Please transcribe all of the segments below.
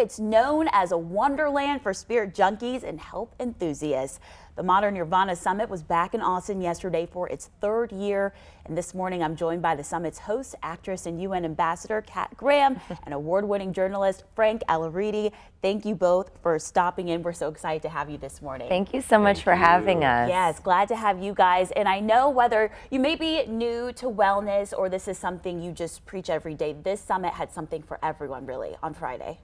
It's known as a wonderland for spirit junkies and health enthusiasts. The Modern Nirvana Summit was back in Austin yesterday for its third year. And this morning, I'm joined by the summit's host, actress and UN ambassador, Kat Graham, and award-winning journalist, Frank Allaridi. Thank you both for stopping in. We're so excited to have you this morning. Thank you so much for having us. Yes, glad to have you guys. And I know whether you may be new to wellness or this is something you just preach every day, this summit had something for everyone, really, on Friday.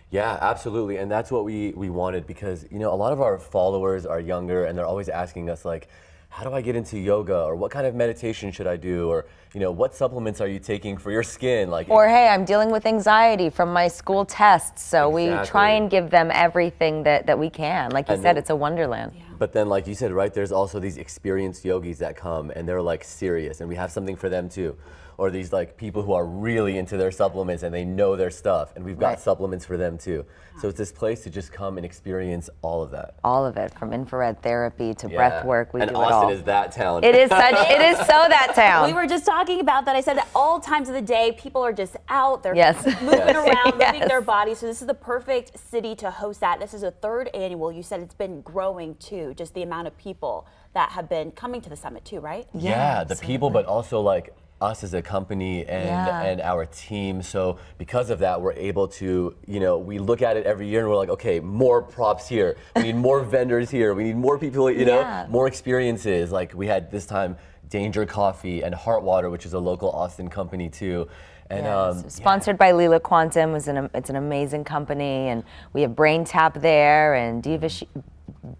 Yeah, absolutely. And that's what we wanted because, you know, a lot of our followers are younger and they're always asking us like, how do I get into yoga, or what kind of meditation should I do, or, you know, what supplements are you taking for your skin? Like, or hey, I'm dealing with anxiety from my school tests. So Exactly. we try and give them everything that we can. Like you said, it's a wonderland. Yeah. But then, like you said, right, there's also these experienced yogis that come and they're like serious, and we have something for them too. Or these like people who are really into their supplements and they know their stuff, and we've got supplements for them too. So it's this place to just come and experience all of that. All of it, from infrared therapy to breath work, we and do it all. Austin is that town. It is so that town. We were just talking about that. I said at all times of the day, people are just out. They're moving around, moving their bodies. So this is the perfect city to host that. This is a third annual. You said it's been growing too, just the amount of people that have been coming to the summit too, right? Yeah, the people, but also like us as a company and our team. So because of that, we're able to, you know, we look at it every year and we're like, okay, more props here. We need more vendors here. We need more people, you know, more experiences. Like we had this time Danger Coffee and Heartwater, which is a local Austin company too. And sponsored by Lila Quantum. It's an amazing company, and we have Brain Tap there and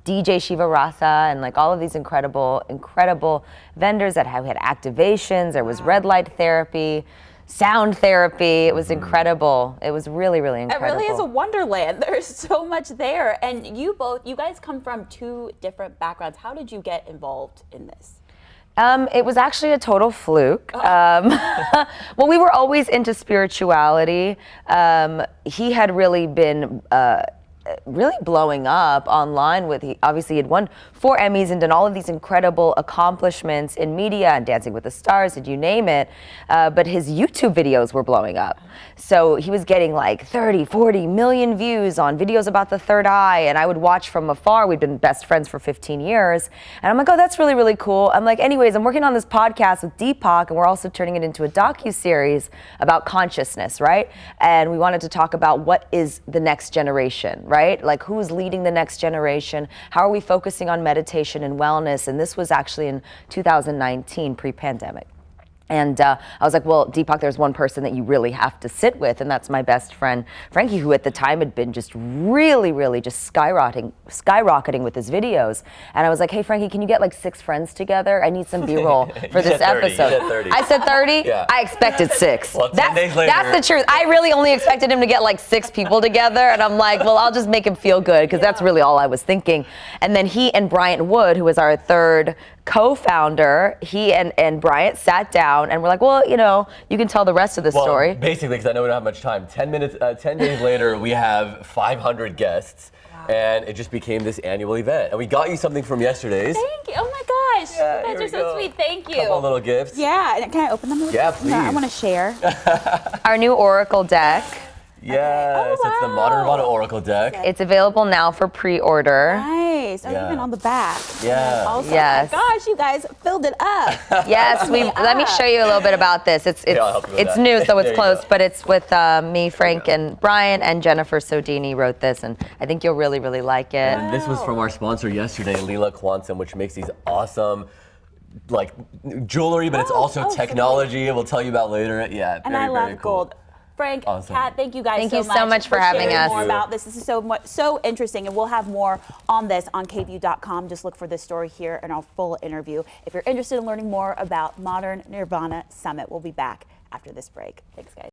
DJ Shiva Rasa, and like all of these incredible vendors that had activations. There was red light therapy, sound therapy. It was incredible. It was really incredible. It really is a wonderland. There's so much there. And you guys come from two different backgrounds. How did you get involved in this? It was actually a total fluke. Well, we were always into spirituality. He had really been really blowing up online with, obviously had won 4 Emmys and done all of these incredible accomplishments in media and Dancing with the Stars and you name it, but his YouTube videos were blowing up. So he was getting like 30, 40 million views on videos about the third eye, and I would watch from afar. We'd been best friends for 15 years. And I'm like, oh, that's really cool. I'm like, anyways, I'm working on this podcast with Deepak, and we're also turning it into a docu-series about consciousness, right? And we wanted to talk about what is the next generation, right? Like who's leading the next generation? How are we focusing on meditation and wellness? And this was actually in 2019, pre-pandemic. And I was like, well, Deepak, there's one person that you really have to sit with, and that's my best friend, Frankie, who at the time had been just really just skyrocketing with his videos. And I was like, hey, Frankie, can you get like 6 friends together? I need some B-roll for this episode. You said 30. I said 30? Yeah. I expected 6. Well, 10 days later. That's the truth. I really only expected him to get like 6 people together, and I'm like, well, I'll just make him feel good, because that's really all I was thinking. And then he and Bryant Wood, who was our third co-founder, he and Bryant sat down and we're like, well, you know, you can tell the rest of the story. Basically, because I know we don't have much time, 10 days later, we have 500 guests. And it just became this annual event. And we got you something from yesterday's. Thank you. Oh my gosh. Yeah, you guys are so sweet. Thank you. Couple little gifts. Yeah. Can I open them? Yeah, please. I want to share. Our new Oracle deck. Yes, it's the Modern Nirvana Oracle deck. It's available now for pre-order. Nice. Oh, even on the back. Yeah. Also, yes. Oh my gosh, you guys filled it up. Yes, let me show you a little bit about this. It's new, so it's closed, but it's with me, Frank, and Brian, and Jennifer Sodini wrote this, and I think you'll really like it. And this was from our sponsor yesterday, Lila Quantum, which makes these awesome like jewelry, but it's also technology, and we'll tell you about later. Yeah, and I love gold. Frank, Kat, thank you guys so much for having us. More about this. This is so interesting, and we'll have more on this on KVUE.com. Just look for this story here in our full interview. If you're interested in learning more about Modern Nirvana Summit, we'll be back after this break. Thanks, guys.